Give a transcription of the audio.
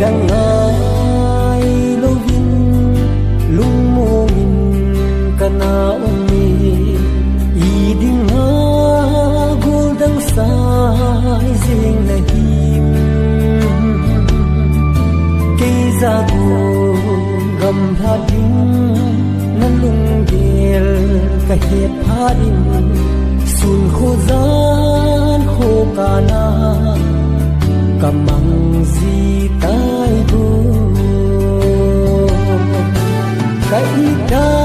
dang ai lo vin lung mo min kana umi I ding ha gul dang sai zing na him kei za gu gam tha ding nan lung gel ka het pha din sun kho zan kho kana kamang zi tai bu kai ta